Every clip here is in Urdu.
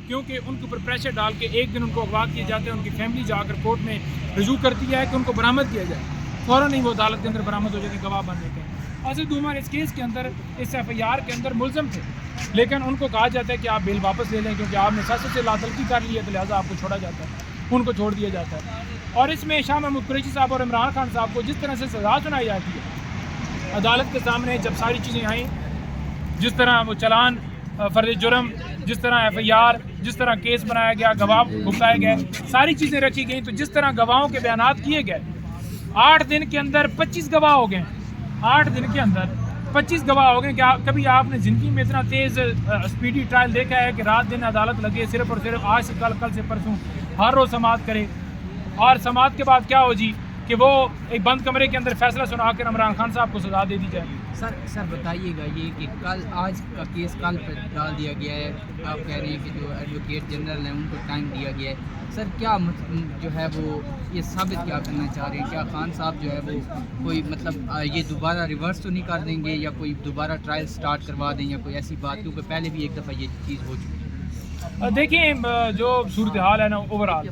کیونکہ ان کے اوپر پریشر ڈال کے ایک دن ان کو اغوا کیا جاتا ہے، ان کی فیملی جا کر کورٹ میں رجوع کرتی ہے کہ ان کو برآمد کیا جائے، فوراً ہی وہ عدالت کے اندر برآمد ہو جاتے ہیں، گواہ بن جاتے ہیں۔ اسد عمر اس کیس کے اندر، اس ایف آئی آر کے اندر ملزم تھے، لیکن ان کو کہا جاتا ہے کہ آپ بیل واپس لے لیں کیونکہ آپ نے سیاست سے لاتلقی کر لی ہے، تو لہٰذا آپ کو چھوڑا جاتا ہے، ان کو چھوڑ دیا جاتا ہے۔ اور اس میں شاہ محمود قریشی صاحب اور عمران خان صاحب کو جس طرح سے سزا سنائی جاتی ہے عدالت کے سامنے، جب ساری چیزیں آئیں، جس طرح وہ چلان فرد جرم، جس طرح ایف آئی آر، جس طرح کیس بنایا گیا، گواہ بھگتائے گئے، ساری چیزیں رکھی گئیں، تو جس طرح گواہوں کے بیانات کیے گئے، 8 دن کے اندر 25 گواہ ہو گئے، 8 دن کے اندر 25 گواہ ہو گئے کہ کبھی آپ نے زندگی میں اتنا تیز اسپیڈی ٹرائل دیکھا ہے کہ رات دن عدالت لگے صرف اور صرف آج سے کل، کل سے پرسوں، ہر روز سماعت کرے، اور سماعت کے بعد کیا ہو جی کہ وہ ایک بند کمرے کے اندر فیصلہ سنا کر عمران خان صاحب کو سزا دے دی جائے۔ سر بتائیے گا یہ کہ کل آج کا کیس کل پہ ڈال دیا گیا ہے، آپ کہہ رہے ہیں کہ جو ایڈوکیٹ جنرل ہیں ان کو ٹائم دیا گیا ہے، سر کیا جو ہے وہ یہ ثابت کیا کرنا چاہ رہے ہیں؟ کیا خان صاحب جو ہے وہ کوئی مطلب یہ دوبارہ ریورس تو نہیں کر دیں گے، یا کوئی دوبارہ ٹرائل سٹارٹ کروا دیں، یا کوئی ایسی بات؟ کیونکہ پہلے بھی ایک دفعہ یہ چیز ہو چکی ہے۔ دیکھیں جو صورتحال ہے نا اوورآل،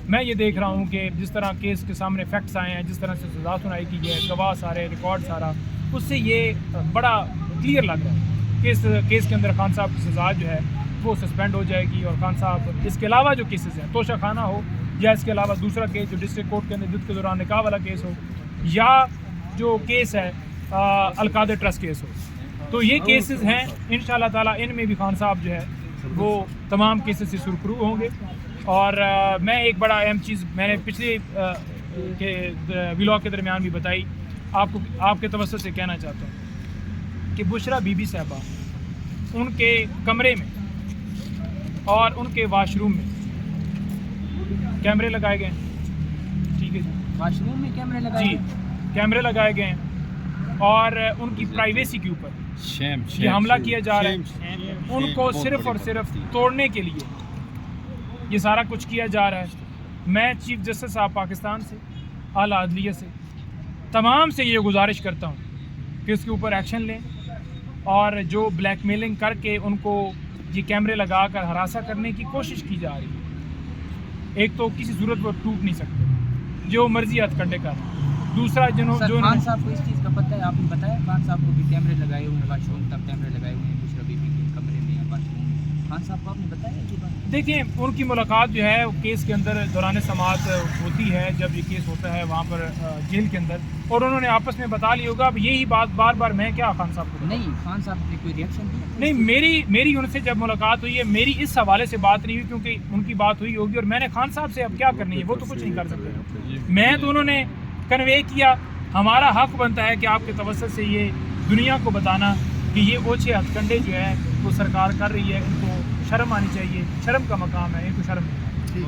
میں یہ دیکھ رہا ہوں کہ جس طرح کیس کے سامنے فیکٹس آئے ہیں، جس طرح سے سزا سنائی کی ہے، گواہ سارے، ریکارڈ سارا، اس سے یہ بڑا کلیئر لگ رہا ہے کہ اس کیس کے اندر خان صاحب کی سزا جو ہے وہ سسپینڈ ہو جائے گی، اور خان صاحب اس کے علاوہ جو کیسز ہیں، توشہ خانہ ہو، یا اس کے علاوہ دوسرا کیس جو ڈسٹرکٹ کورٹ کے اندر جد کے دوران نکاح والا کیس ہو، یا جو کیس ہے القادر ٹرسٹ کیس ہو، تو یہ کیسز ہیں انشاءاللہ تعالیٰ، ان میں بھی خان صاحب جو ہے وہ تمام کیسز سے سرخرو ہوں گے۔ اور میں ایک بڑا اہم چیز میں نے پچھلے ولاگ کے درمیان بھی بتائی، آپ کے توسط سے کہنا چاہتا ہوں کہ بشرا بی بی صاحبہ، ان کے کمرے میں اور ان کے واش روم میں کیمرے لگائے گئے ہیں، ٹھیک ہے جی، واش روم میں کیمرے لگائے جی کیمرے لگائے گئے ہیں، اور ان کی پرائیویسی کے اوپر یہ حملہ کیا جا رہا ہے، ان کو صرف اور صرف توڑنے کے لیے یہ سارا کچھ کیا جا رہا ہے۔ میں چیف جسٹس صاحب پاکستان سے، اعلیٰ عدلیہ سے، تمام سے یہ گزارش کرتا ہوں کہ اس کے اوپر ایکشن لیں، اور جو بلیک میلنگ کر کے ان کو یہ کیمرے لگا کر ہراساں کرنے کی کوشش کی جا رہی ہے، ایک تو کسی صورت وہ ٹوٹ نہیں سکتے، جو مرضی ہتھ کنڈے کر، دوسرا خان صاحب کو اس چیز کا پتہ ہے؟ آپ نے بتایا خان صاحب کو بھی کیمرے لگائے ہوئے ہیں واش روم تک، کیمرے لگائے ہوئے ہیں بشرا بی بی کے کمرے میں یا واش روم میں، خان صاحب کو آپ نے بتایا یہ بات؟ دیکھیں ان کی ملاقات جو ہے کیس کے اندر دوران سماعت ہوتی ہے، جب یہ کیس ہوتا ہے وہاں پر جیل کے اندر، اور انہوں نے آپس میں بتا لی ہوگا۔ اب یہی بات بار بار میں کیا خان صاحب کو نہیں، خان صاحب نے کوئی ریئیکشن دیا نہیں، میری ان سے جب ملاقات ہوئی ہے، میری اس حوالے سے بات نہیں ہوئی، کیونکہ ان کی بات ہوئی ہوگی، اور میں نے خان صاحب سے اب کیا کرنی ہے، وہ تو کچھ نہیں کر سکتے، میں تو انہوں نے کنوے کیا، ہمارا حق بنتا ہے کہ آپ کے توسط سے یہ دنیا کو بتانا کہ یہ اوچھے ہتھ کنڈے جو ہے وہ سرکار کر رہی ہے، ان کو شرم آنی چاہیے، شرم کا مقام ہے، ان کو شرم نہیں۔